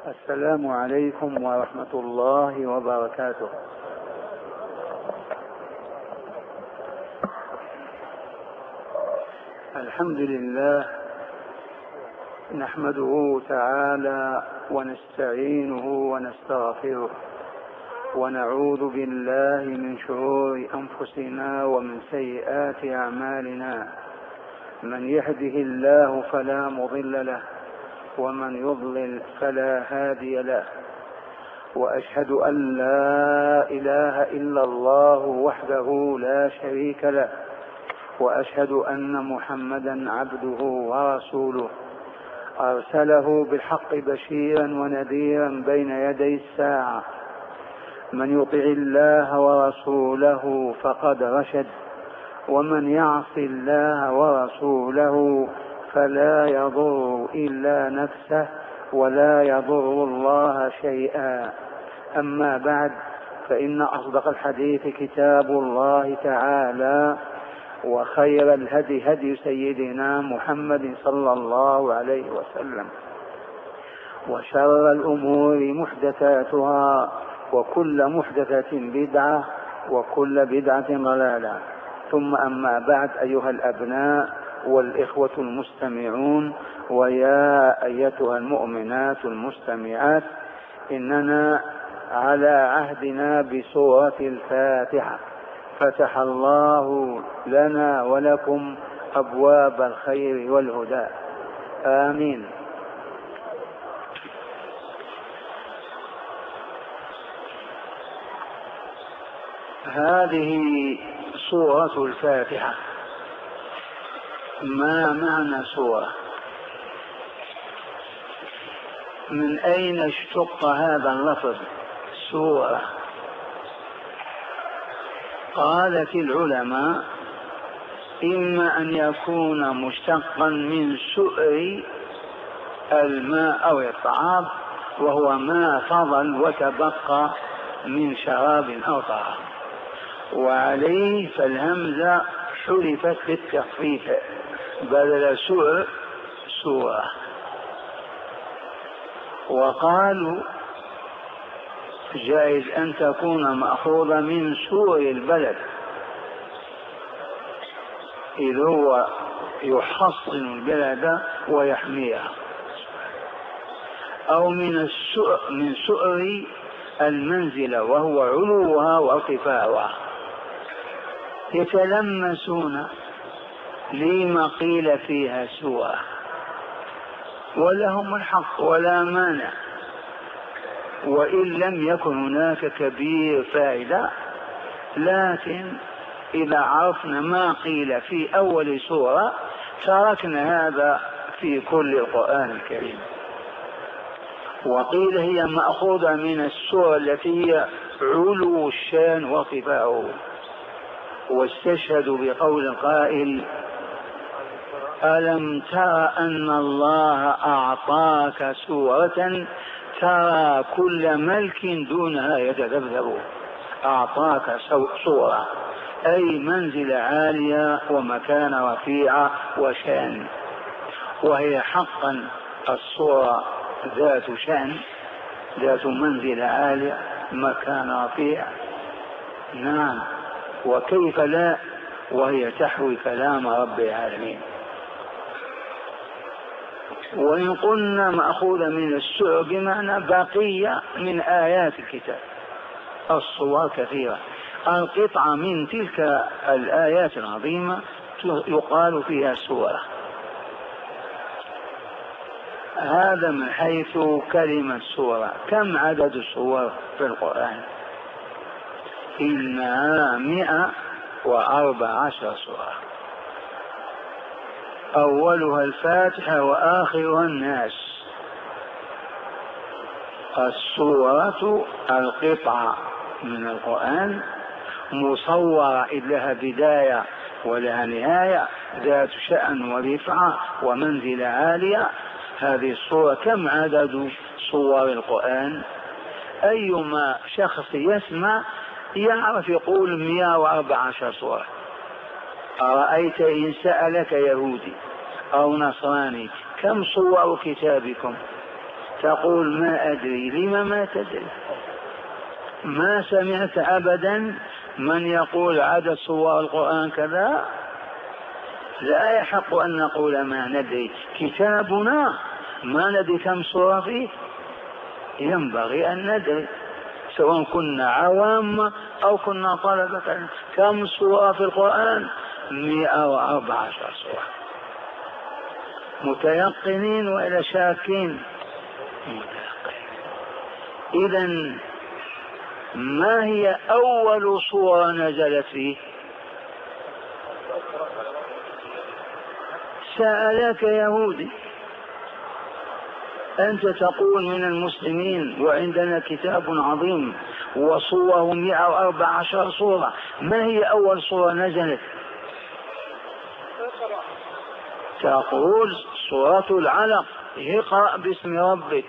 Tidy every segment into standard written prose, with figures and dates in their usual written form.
السلام عليكم ورحمة الله وبركاته. الحمد لله نحمده تعالى ونستعينه ونستغفره ونعوذ بالله من شرور أنفسنا ومن سيئات أعمالنا. من يهده الله فلا مضل له ومن يضلل فلا هادي له، وأشهد أن لا إله إلا الله وحده لا شريك له، وأشهد أن محمدا عبده ورسوله أرسله بالحق بشيرا ونذيرا بين يدي الساعة. من يطع الله ورسوله فقد رشد، ومن يعص الله ورسوله فلا يضر إلا نفسه ولا يضر الله شيئا. أما بعد، فإن أصدق الحديث كتاب الله تعالى، وخير الهدي هدي سيدنا محمد صلى الله عليه وسلم، وشر الأمور محدثاتها، وكل محدثة بدعة، وكل بدعة ضلالة. ثم أما بعد، أيها الأبناء والإخوة المستمعون، ويا أيتها المؤمنات المستمعات، إننا على عهدنا بسورة الفاتحة. فتح الله لنا ولكم أبواب الخير والهدى، آمين. هذه سورة الفاتحة. ما معنى سورة؟ من أين اشتق هذا اللفظ سورة؟ قالت العلماء: إما أن يكون مشتقا من سؤر الماء أو الطعام، وهو ما فضل وتبقى من شراب أو طعام، وعليه فالهمزة حذفت بالتخفيف بدل سؤر سورة. وقالوا جائز أن تكون مأخوذة من سور البلد، إذ هو يحصن البلد ويحميها، أو من سؤر المنزلة، وهو علوها وارتفاعها. يتلمسون لما قيل فيها سورة، ولهم الحق ولا مانع، وإن لم يكن هناك كبير فائدة، لكن إذا عرفنا ما قيل في أول سورة تركنا هذا في كل القرآن الكريم. وقيل هي مأخوذة من السورة التي هي علو الشان وارتفاعه. واستشهدوا بقول القائل: ألم تر أن الله أعطاك سورة ترى كل ملك دونها يتذبذب. أعطاك سورة أي منزلة عالية ومكان رفيع وشان، وهي حقا الصورة ذات شان، ذات منزلة عالية، مكان رفيع. نعم، وكيف لا، وهي تحوي كلام رب العالمين. وإن قلنا مأخوذة من السور بمعنى بقية من آيات الكتاب. الصور كثيرة، القطعة من تلك الآيات العظيمة يقال فيها سورة. هذا من حيث كلمة سورة. كم عدد السور في القرآن؟ إنها 114 سورة، أولها الفاتحة وآخرها الناس. السورة القطعة من القرآن مصورة، إذ لها بداية ولها نهاية، ذات شأن ورفعة ومنزلة عالية. هذه الصورة كم عدد صور القرآن؟ أيما شخص يسمع يعرف يقول 114 صورة. أرأيت إن سألك يهودي أو نصراني: كم صور كتابكم؟ تقول ما أدري. لما ما تدري؟ ما سمعت أبدا من يقول عدد سور القرآن كذا. لا يحق أن نقول ما ندري، كتابنا ما ندري كم سورة فيه. ينبغي أن ندري سواء كنا عوام أو كنا طلبة. كم سورة في القرآن؟ 114 سورة. متيقنين وإلى شاكين؟ إذن ما هي أول سورة نزلت فيه؟ سألك يهودي. أنت تقول من المسلمين وعندنا كتاب عظيم وصوره 114 سورة. ما هي أول سورة نزلت؟ تقول سورة العلق، اقرأ باسم ربك.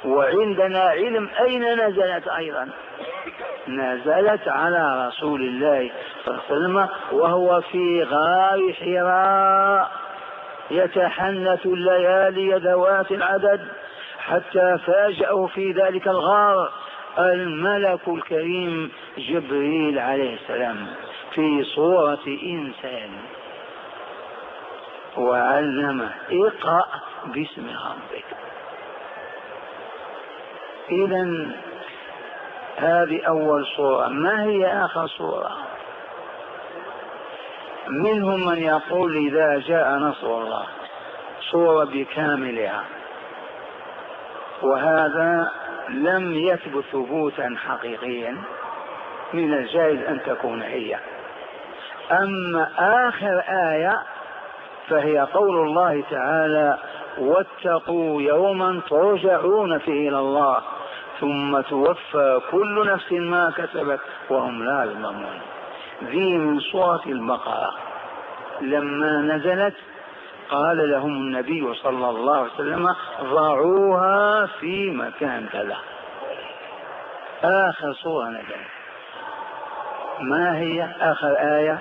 وعندنا علم أين نزلت أيضا؟ نزلت على رسول الله صلى الله عليه وسلم وهو في غار حراء يتحنث الليالي ذوات العدد، حتى فاجأه في ذلك الغار الملك الكريم جبريل عليه السلام في صورة إنسان، وعلمه اقرأ باسم ربك. إذن هذه أول صورة. ما هي آخر صورة؟ منهم من يقول إذا جاء نصر الله، صورة بكاملها، وهذا لم يثبت ثبوتا حقيقيا، من الجائز أن تكون هي. أما آخر آية فهي قول الله تعالى واتقوا يوما ترجعون فيه إلى الله ثم توفى كل نفس ما كسبت وهم لا يظلمون. ذي من سورة البقرة. لما نزلت قال لهم النبي صلى الله عليه وسلم ضعوها في مكان كذا. آخر سورة نزلت. ما هي آخر آية؟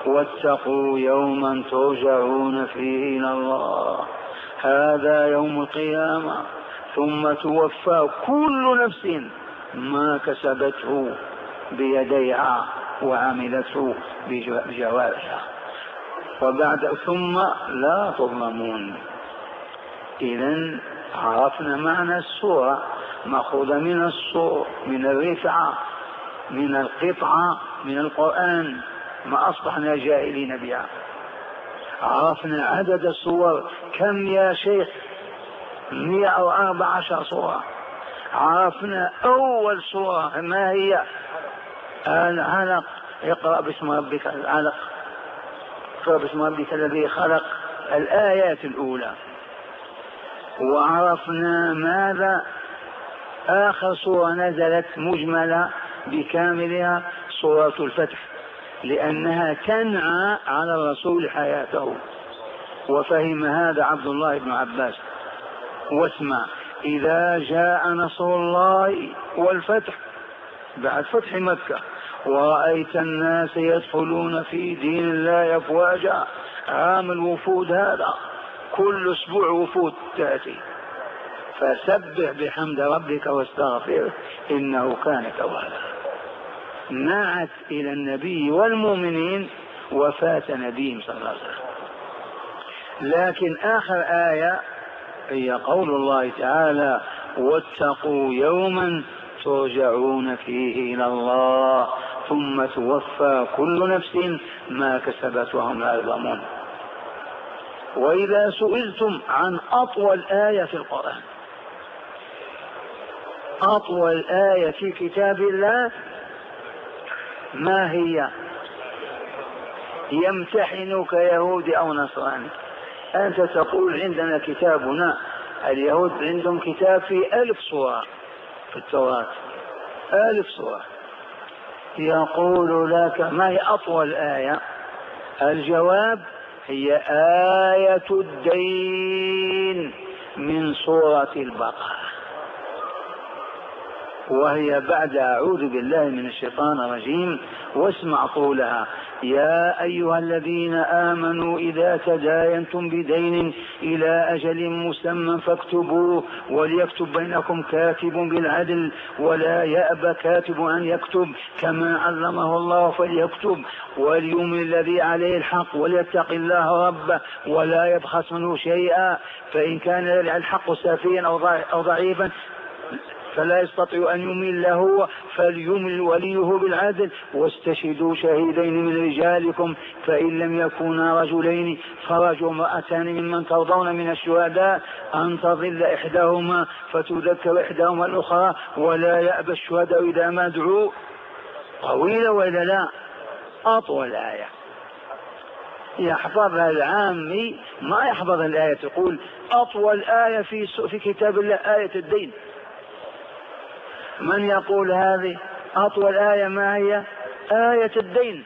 واتقوا يوما ترجعون فيه إلى الله هذا يوم القيامة ثم توفى كل نفس ما كسبته بيديها وعملته بجوارحها وبعد ثم لا تظلمون. إذن عرفنا معنى السورة، مأخوذة من الصور، من الرفعة، من القطعة من القرآن، ما أصبحنا جاهلين بها. عرفنا عدد السور كم يا شيخ؟ 114 سورة. عرفنا أول سورة ما هي؟ العلق، اقرأ باسم ربك العلق، اقرأ باسم ربك الذي خلق، الآيات الأولى. وعرفنا ماذا؟ آخر سورة نزلت مجملة بكاملها سورة الفتح، لأنها تنعى على الرسول حياته، وفهم هذا عبد الله بن عباس. واسمع إذا جاء نصر الله والفتح، بعد فتح مكة، ورأيت الناس يدخلون في دين الله أفواجا، عام الوفود هذا، كل أسبوع وفود تأتي، فسبح بحمد ربك واستغفره إنه كان توابا. نعت إلى النبي والمؤمنين وفاة نبيهم صلى الله عليه وسلم. لكن آخر آية هي قول الله تعالى واتقوا يوما ترجعون فيه إلى الله ثم توفى كل نفس ما كسبت وهم لا يظلمون. وإذا سئلتم عن أطول آية في القرآن، أطول آية في كتاب الله ما هي؟ يمتحنك يهودي أو نصراني. أنت تقول عندنا كتابنا، اليهود عندهم كتاب في 1000 سورة في التوراة، 1000 سورة. يقول لك ما هي أطول آية؟ الجواب هي آية الدين من سورة البقرة، وهي بعد أعوذ بالله من الشيطان الرجيم واسمع طولها يا أيها الذين آمنوا إذا تداينتم بدين إلى أجل مسمى فاكتبوه وليكتب بينكم كاتب بالعدل ولا يأبى كاتب أن يكتب كما علمه الله فليكتب وليمن الذي عليه الحق وليتق الله ربه ولا يبخس منه شيئا فإن كان الحق سافيا أو ضعيفا فلا يستطيع أن يمل له فليمل وليه بالعدل واستشهدوا شهيدين من رجالكم فإن لم يكونا رجلين فرجل وامرأتان ممن ترضون من الشهداء أن تضل إحداهما فتذكر إحداهما الأخرى ولا يأبى الشهداء إذا ما دعوا. طويلة وإذا لا أطول آية يحفظها العامي ما يحفظ الآية. تقول أطول آية في كتاب الله آية الدين. من يقول هذه أطول آية؟ ما هي؟ آية الدين.